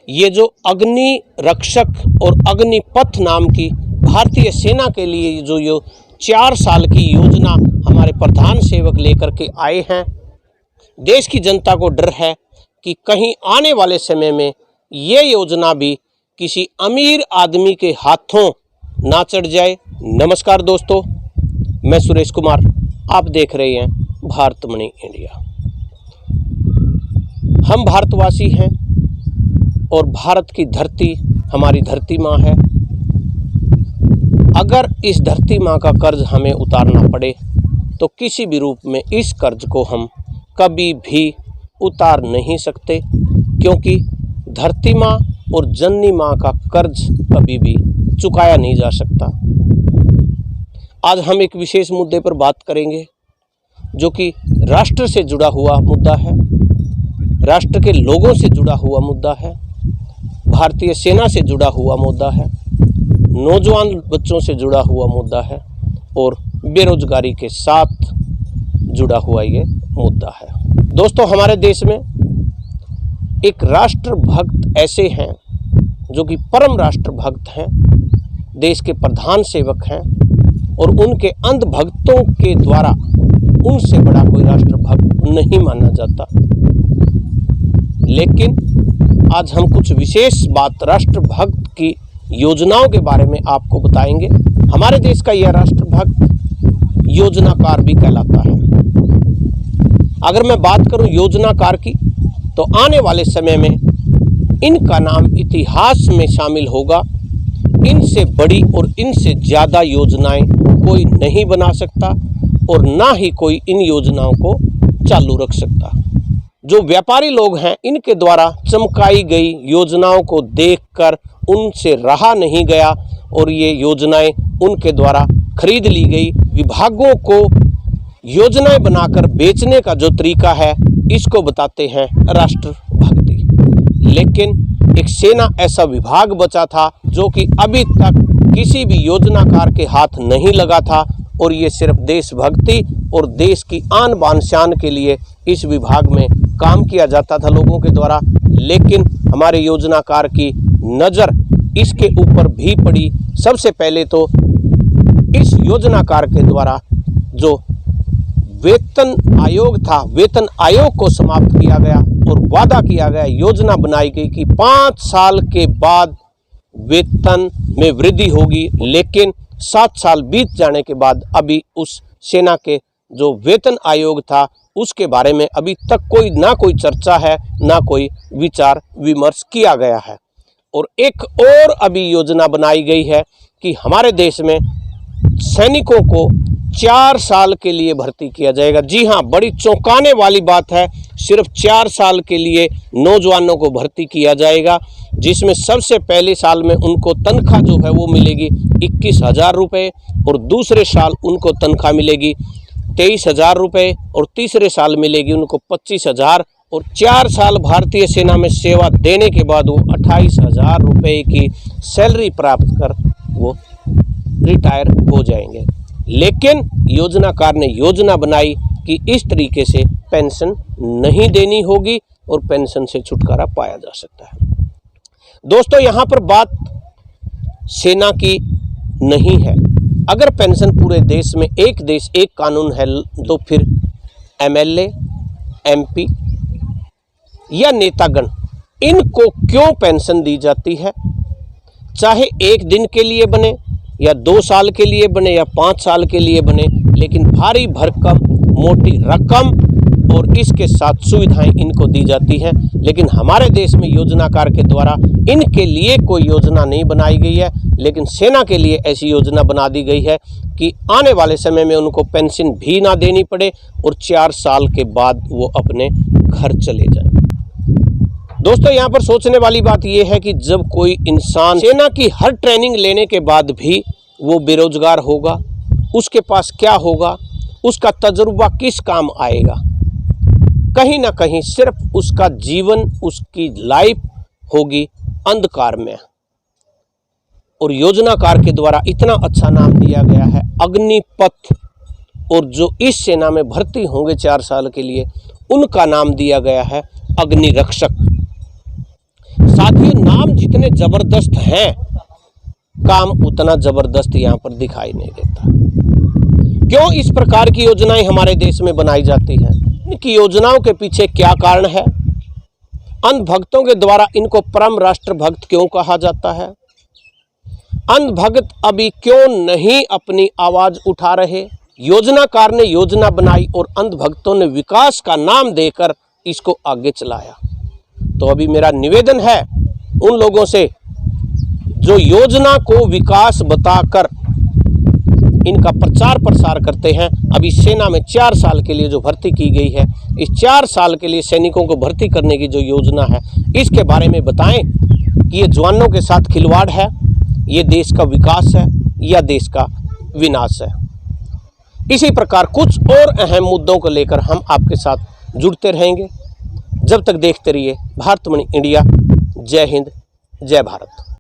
ये जो अग्नि रक्षक और अग्निपथ नाम की भारतीय सेना के लिए जो ये 4 साल की योजना हमारे प्रधान सेवक लेकर के आए हैं, देश की जनता को डर है कि कहीं आने वाले समय में ये योजना भी किसी अमीर आदमी के हाथों ना चढ़ जाए। नमस्कार दोस्तों, मैं सुरेश कुमार, आप देख रहे हैं भारतमणि इंडिया। हम भारतवासी हैं और भारत की धरती हमारी धरती माँ है। अगर इस धरती माँ का कर्ज हमें उतारना पड़े तो किसी भी रूप में इस कर्ज को हम कभी भी उतार नहीं सकते, क्योंकि धरती माँ और जननी माँ का कर्ज कभी भी चुकाया नहीं जा सकता। आज हम एक विशेष मुद्दे पर बात करेंगे जो कि राष्ट्र से जुड़ा हुआ मुद्दा है, राष्ट्र के लोगों से जुड़ा हुआ मुद्दा है, भारतीय सेना से जुड़ा हुआ मुद्दा है, नौजवान बच्चों से जुड़ा हुआ मुद्दा है और बेरोजगारी के साथ जुड़ा हुआ ये मुद्दा है। दोस्तों, हमारे देश में एक राष्ट्रभक्त ऐसे हैं जो कि परम राष्ट्रभक्त हैं, देश के प्रधान सेवक हैं और उनके अंधभक्तों के द्वारा उनसे बड़ा कोई राष्ट्रभक्त नहीं माना जाता। लेकिन आज हम कुछ विशेष बात राष्ट्रभक्त की योजनाओं के बारे में आपको बताएंगे। हमारे देश का यह राष्ट्रभक्त योजनाकार भी कहलाता है। अगर मैं बात करूं योजनाकार की, तो आने वाले समय में इनका नाम इतिहास में शामिल होगा। इनसे बड़ी और इनसे ज़्यादा योजनाएं कोई नहीं बना सकता और ना ही कोई इन योजनाओं को चालू रख सकता। जो व्यापारी लोग हैं, इनके द्वारा चमकाई गई योजनाओं को देखकर उनसे रहा नहीं गया और ये योजनाएं उनके द्वारा खरीद ली गई। विभागों को योजनाएं बनाकर बेचने का जो तरीका है, इसको बताते हैं राष्ट्रभक्ति। लेकिन एक सेना ऐसा विभाग बचा था जो कि अभी तक किसी भी योजनाकार के हाथ नहीं लगा था और ये सिर्फ देशभक्ति और देश की आन बान शान के लिए इस विभाग में काम किया जाता था लोगों के द्वारा। लेकिन हमारे योजनाकार की नज़र इसके ऊपर भी पड़ी। सबसे पहले तो इस योजनाकार के द्वारा जो वेतन आयोग था, वेतन आयोग को समाप्त किया गया और वादा किया गया, योजना बनाई गई कि 5 साल के बाद वेतन में वृद्धि होगी। लेकिन 7 साल बीत जाने के बाद अभी उस सेना के जो वेतन आयोग था उसके बारे में अभी तक कोई चर्चा है, ना कोई विचार विमर्श किया गया है। और एक और अभी योजना बनाई गई है कि हमारे देश में सैनिकों को 4 साल के लिए भर्ती किया जाएगा। जी हाँ, बड़ी चौंकाने वाली बात है, सिर्फ 4 साल के लिए नौजवानों को भर्ती किया जाएगा, जिसमें सबसे पहले साल में उनको तनख्वाह जो है वो मिलेगी 21,000 रुपये और दूसरे साल उनको तनख्वाह मिलेगी 23,000 रुपये और तीसरे साल मिलेगी उनको 25,000 और 4 साल भारतीय सेना में सेवा देने के बाद वो 28,000 रुपये की सैलरी प्राप्त कर वो रिटायर हो जाएंगे। लेकिन योजनाकार ने योजना बनाई कि इस तरीके से पेंशन नहीं देनी होगी और पेंशन से छुटकारा पाया जा सकता है। दोस्तों, यहाँ पर बात सेना की नहीं है। अगर पेंशन पूरे देश में एक देश एक कानून है, तो फिर एमएलए, एमपी या नेतागण, इनको क्यों पेंशन दी जाती है? चाहे 1 दिन के लिए बने या 2 साल के लिए बने या 5 साल के लिए बने, लेकिन भारी भरकम मोटी रकम और इसके साथ सुविधाएं इनको दी जाती हैं। लेकिन हमारे देश में योजनाकार के द्वारा इनके लिए कोई योजना नहीं बनाई गई है, लेकिन सेना के लिए ऐसी योजना बना दी गई है कि आने वाले समय में उनको पेंशन भी ना देनी पड़े और 4 साल के बाद वो अपने घर चले जाएं। दोस्तों, यहाँ पर सोचने वाली बात यह है कि जब कोई इंसान सेना की हर ट्रेनिंग लेने के बाद भी वो बेरोजगार होगा, उसके पास क्या होगा, उसका तजुर्बा किस काम आएगा? कहीं ना कहीं सिर्फ उसका जीवन, उसकी लाइफ होगी अंधकार में। और योजनाकार के द्वारा इतना अच्छा नाम दिया गया है अग्निपथ, और जो इस सेना में भर्ती होंगे 4 साल के लिए, उनका नाम दिया गया है अग्नि रक्षक। साथियों, नाम जितने जबरदस्त हैं, काम उतना जबरदस्त यहाँ पर दिखाई नहीं देता। क्यों इस प्रकार की योजनाएं हमारे देश में बनाई जाती हैं? इनकी योजनाओं के पीछे क्या कारण है? अंधभक्तों के द्वारा इनको परम राष्ट्रभक्त क्यों कहा जाता है? अंधभक्त अभी क्यों नहीं अपनी आवाज उठा रहे? योजनाकार ने योजना बनाई और अंधभक्तों ने विकास का नाम देकर इसको आगे चलाया। तो अभी मेरा निवेदन है उन लोगों से जो योजना को विकास बताकर इनका प्रचार प्रसार करते हैं। अभी सेना में 4 साल के लिए जो भर्ती की गई है, इस 4 साल के लिए सैनिकों को भर्ती करने की जो योजना है, इसके बारे में बताएं कि ये जवानों के साथ खिलवाड़ है, ये देश का विकास है या देश का विनाश है। इसी प्रकार कुछ और अहम मुद्दों को लेकर हम आपके साथ जुड़ते रहेंगे। जब तक देखते रहिए भारतमणि इंडिया। जय हिंद, जय भारत।